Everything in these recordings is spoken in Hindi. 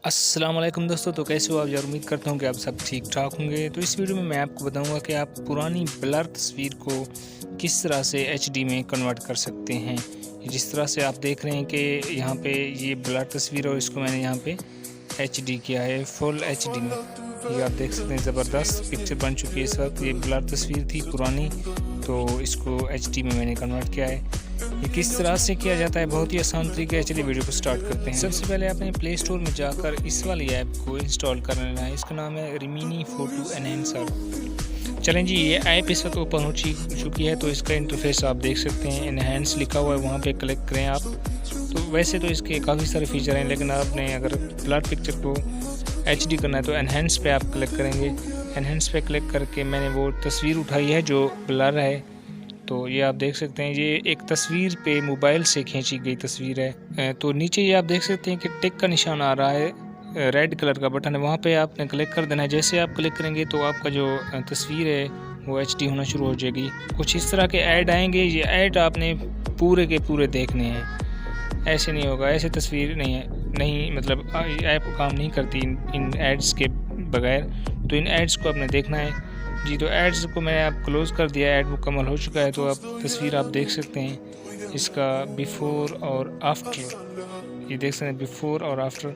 अस्सलाम वालेकुम दोस्तों। तो कैसे हो आप यार? उम्मीद करता हूँ कि आप सब ठीक ठाक होंगे। तो इस वीडियो में मैं आपको बताऊंगा कि आप पुरानी ब्लर तस्वीर को किस तरह से एचडी में कन्वर्ट कर सकते हैं। जिस तरह से आप देख रहे हैं कि यहाँ पे ये ब्लर तस्वीर और इसको मैंने यहाँ पे एचडी किया है, फुल एचडी में। ये आप देख सकते हैं ज़बरदस्त पिक्चर बन चुकी है इस वक्त। ये ब्लर तस्वीर थी पुरानी, तो इसको एचडी में मैंने कन्वर्ट किया है। ये किस तरह से किया जाता है, बहुत ही आसान तरीके है। चलिए वीडियो को स्टार्ट करते हैं। सबसे पहले आपने प्ले स्टोर में जाकर इस वाली ऐप को इंस्टॉल कर लेना है। इसका नाम है रिमिनी फोटो एनहेंसर। चलें जी, ये ऐप इस वक्त ओपन हो चुकी है। तो इसका इंटरफेस आप देख सकते हैं, एनहेंस लिखा हुआ है, वहाँ पे क्लिक करें आप। तो वैसे तो इसके काफ़ी सारे फीचर हैं, लेकिन आपने अगर ब्लर पिक्चर को एचडी करना है तो एनहेंस पे आप क्लिक करेंगे। एनहेंस पे क्लिक करके मैंने वो तस्वीर उठाई है जो ब्लर है। तो ये आप देख सकते हैं, ये एक तस्वीर पे मोबाइल से खींची गई तस्वीर है। तो नीचे ये आप देख सकते हैं कि टिक का निशान आ रहा है, रेड कलर का बटन है, वहाँ पे आपने क्लिक कर देना है। जैसे आप क्लिक करेंगे तो आपका जो तस्वीर है वो एचडी होना शुरू हो जाएगी। कुछ इस तरह के ऐड आएंगे, ये ऐड आपने पूरे के पूरे देखने हैं। ऐसे नहीं होगा, ऐसे तस्वीर नहीं मतलब ऐप काम नहीं करती इन एड्स के बगैर। तो इन एड्स को आपने देखना है जी। तो एड्स को मैंने आप क्लोज़ कर दिया, ऐड मुकम्मल हो चुका है। तो आप तस्वीर आप देख सकते हैं, इसका बिफ़ोर और आफ्टर, ये देख सकते हैं बिफ़ोर और आफ्टर।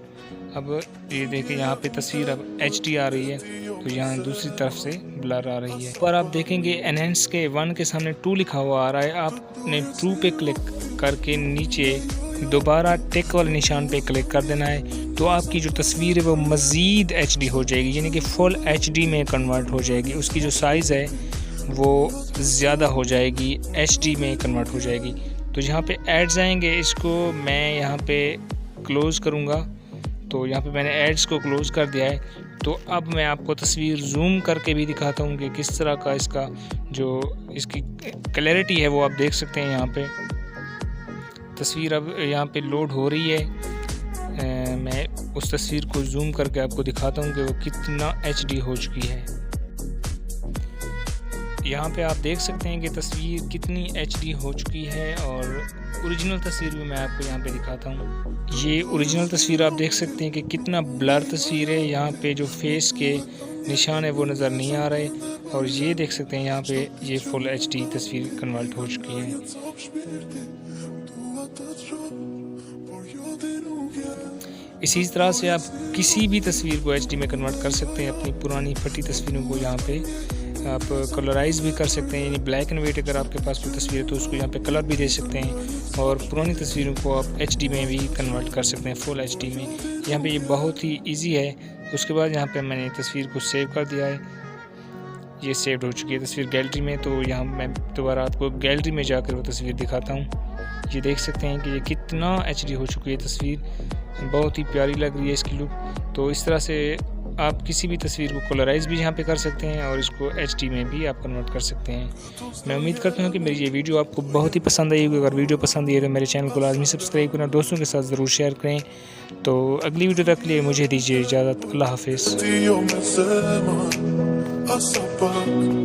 अब ये देखिए यहाँ पे तस्वीर अब एचडी आ रही है, तो यहाँ दूसरी तरफ से ब्लर आ रही है। पर आप देखेंगे एनहेंस के 1 के सामने 2 लिखा हुआ आ रहा है। आपने 2 पे क्लिक करके नीचे दोबारा टिक वाले निशान पे क्लिक कर देना है। तो आपकी जो तस्वीर है वो मज़ीद एचडी हो जाएगी, यानी कि फुल एचडी में कन्वर्ट हो जाएगी। उसकी जो साइज़ है वो ज़्यादा हो जाएगी, एचडी में कन्वर्ट हो जाएगी। तो यहाँ पे एड्स आएंगे, इसको मैं यहाँ पे क्लोज़ करूँगा। तो यहाँ पे मैंने एड्स को क्लोज़ कर दिया है। तो अब मैं आपको तस्वीर जूम करके भी दिखाता हूँ कि किस तरह का इसका जो इसकी क्लैरिटी है वो आप देख सकते हैं। यहाँ पे तस्वीर अब यहाँ पे लोड हो रही है। मैं उस तस्वीर को जूम करके आपको दिखाता हूँ कि वो कितना एचडी हो चुकी है। यहाँ पे आप देख सकते हैं कि तस्वीर कितनी एचडी हो चुकी है। और ओरिजिनल तस्वीर भी मैं आपको यहाँ पे दिखाता हूँ। ये ओरिजिनल तस्वीर आप देख सकते हैं कि कितना ब्लर तस्वीर है। यहाँ पे जो फेस के निशान है वो नज़र नहीं आ रहे। और ये देख सकते हैं यहाँ पे ये फुल एचडी तस्वीर कन्वर्ट हो चुकी है। इसी तरह से आप किसी भी तस्वीर को एचडी में कन्वर्ट कर सकते हैं। अपनी पुरानी फटी तस्वीरों को यहाँ पे आप कलराइज भी कर सकते हैं, यानी ब्लैक एंड वाइट अगर आपके पास कोई तस्वीर है तो उसको यहाँ पे कलर भी दे सकते हैं। और पुरानी तस्वीरों को आप एचडी में भी कन्वर्ट कर सकते हैं, फुल एचडी में। यहाँ पे ये बहुत ही ईजी है। उसके बाद यहाँ पे मैंने तस्वीर को सेव कर दिया है, ये सेव हो चुकी है तस्वीर गैलरी में। तो यहाँ मैं दोबारा आपको गैलरी में जाकर वो तस्वीर दिखाता हूँ। ये देख सकते हैं कि ये कितना एचडी हो चुकी है तस्वीर, बहुत ही प्यारी लग रही है इसकी लुक। तो इस तरह से आप किसी भी तस्वीर को कलराइज भी यहाँ पे कर सकते हैं और इसको एचडी में भी आप कन्वर्ट कर सकते हैं। मैं उम्मीद करता हूँ कि मेरी ये वीडियो आपको बहुत ही पसंद आई होगी। अगर वीडियो पसंद आई तो मेरे चैनल को लाजमी सब्सक्राइब करना, दोस्तों के साथ ज़रूर शेयर करें। तो अगली वीडियो तक के लिए मुझे दीजिए इजाज़त। अल्लाह हाफिज़।